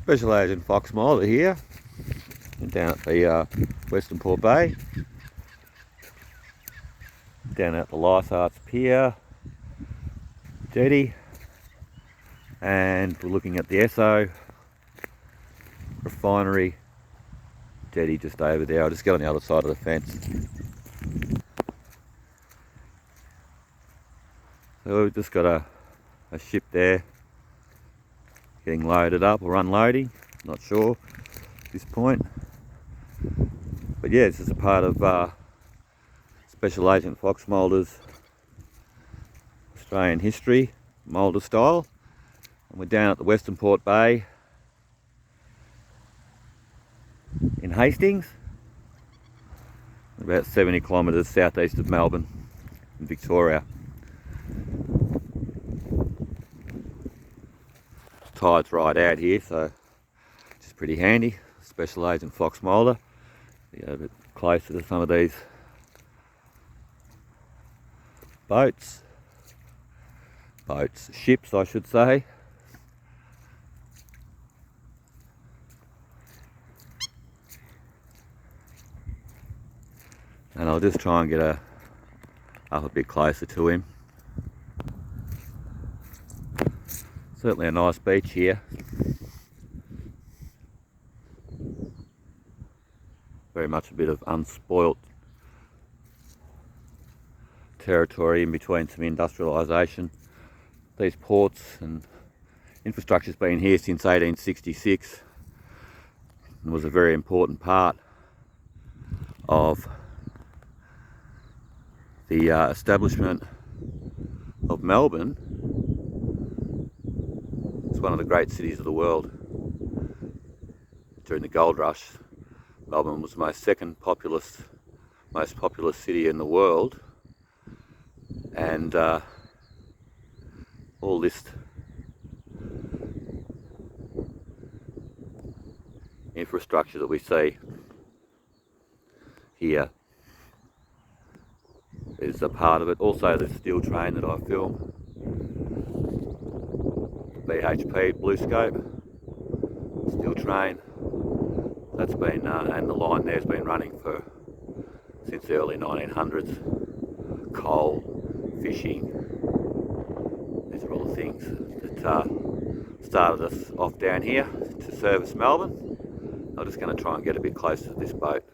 Special Agent Fox Mulder here, down at the Westernport Bay, down at the Lysarts Pier jetty, and we're looking at the Esso refinery jetty just over there. I'll just get on the other side of the fence. So we've just got a ship there getting loaded up or unloading, not sure at this point. But yeah, this is a part of Special Agent Fox Mulder's Australian history, Mulder style. And we're down at the Westernport Bay in Hastings, about 70 kilometres southeast of Melbourne in Victoria. Tide's right out here, so it's pretty handy. Special Agent Fox Mulder. A bit closer to some of these ships I should say. And I'll just try and get up a bit closer to him. Certainly a nice beach here. Very much a bit of unspoilt territory in between some industrialisation. These ports and infrastructure's been here since 1866 and was a very important part of the establishment of Melbourne. It's one of the great cities of the world. During the gold rush, Melbourne was the most populous city in the world, and all this infrastructure that we see here is a part of it. Also the steel train that I filmed, BHP Blue Scope steel train, that's been and the line there's been running since the early 1900s. Coal, fishing, these are all the things that started us off down here to service Melbourne. I'm just going to try and get a bit closer to this boat,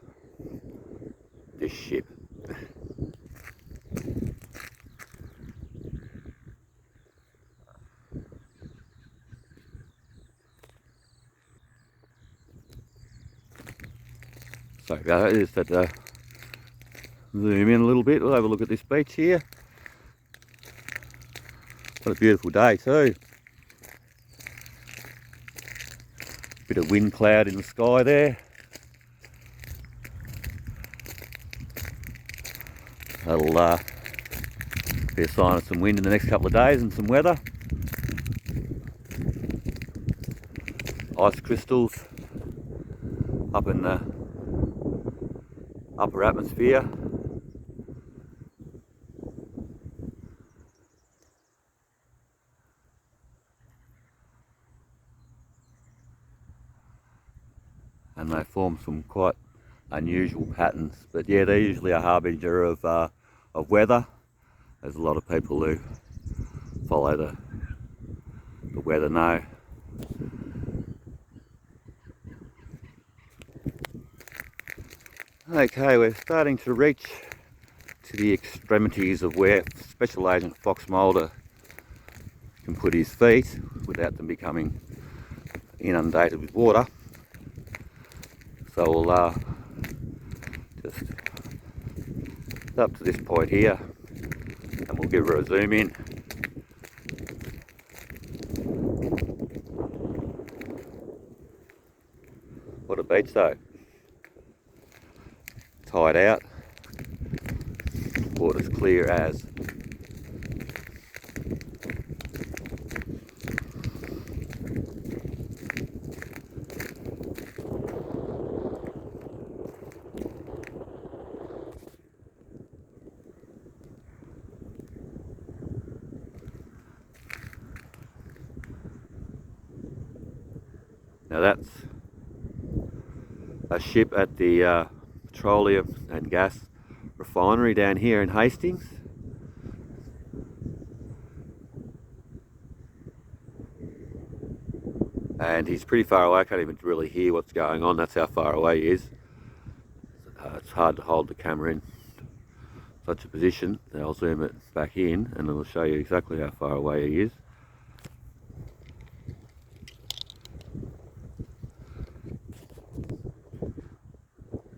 this ship. Sorry about that, just had to zoom in a little bit. We'll have a look at this beach here. What a beautiful day too. Bit of wind cloud in the sky there. That'll be a sign of some wind in the next couple of days and some weather. Ice crystals up in the upper atmosphere. And they form some quite unusual patterns, but yeah, they're usually a harbinger of weather. There's a lot of people who follow the weather know. Okay, we're starting to reach to the extremities of where Special Agent Fox Mulder can put his feet without them becoming inundated with water. So we'll just up to this point here and we'll give her a zoom in. What a beach though. Tide out, water's clear as. Now that's a ship at the petroleum and gas refinery down here in Hastings. And he's pretty far away, I can't even really hear what's going on, that's how far away he is. It's hard to hold the camera in such a position. Then I'll zoom it back in and it'll show you exactly how far away he is.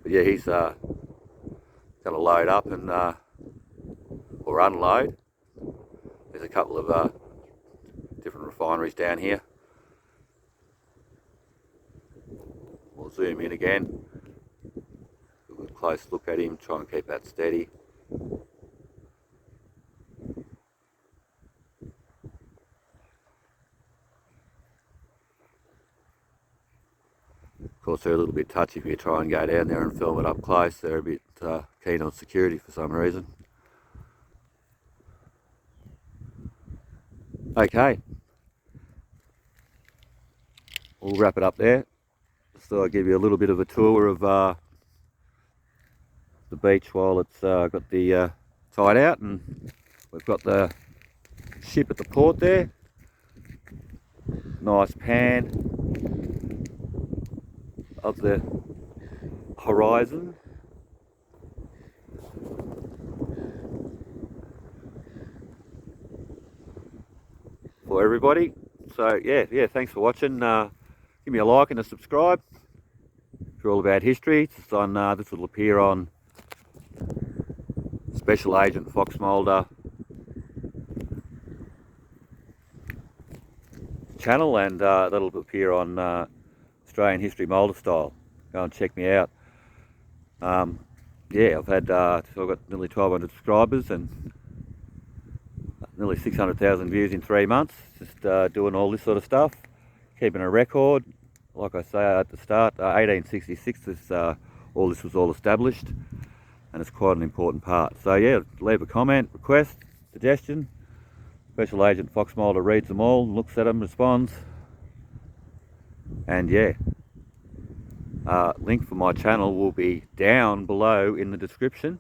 But yeah, he's going to load up and or unload. There's a couple of different refineries down here. We'll zoom in again. A close look at him, try and keep that steady. Of course, they're a little bit touchy if you try and go down there and film it up close. They're a bit keen on security for some reason. Okay, we'll wrap it up there. So I'll give you a little bit of a tour of the beach while it's got the tide out, and we've got the ship at the port there. Nice pan of the horizon. For everybody. So yeah, thanks for watching. Give me a like and a subscribe. If you're all about history, it's on, this will appear on Special Agent Fox Mulder channel, and that'll appear on Australian History Mulder Style. Go and check me out. Yeah, I've got nearly 1,200 subscribers and nearly 600,000 views in 3 months. Just doing all this sort of stuff, keeping a record. Like I say at the start, 1866, all this was all established, and it's quite an important part. So yeah, leave a comment, request, suggestion. Special Agent Fox Mulder reads them all, looks at them, responds. And yeah, link for my channel will be down below in the description,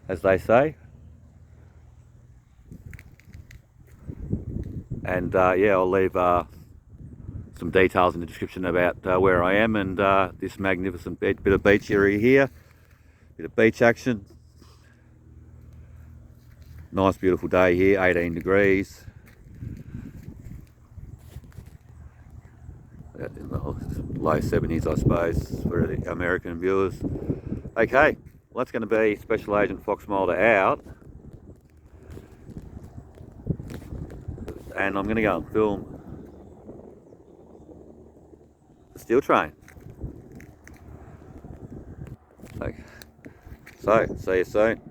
as they say. And yeah, I'll leave some details in the description about where I am and this magnificent bit of beach area here. Bit of beach action. Nice beautiful day here, 18 degrees. In the low 70s, I suppose, for the American viewers. Okay, well that's going to be Special Agent Fox Mulder out. And I'm going to go and film the steel train. Okay. So, see you soon.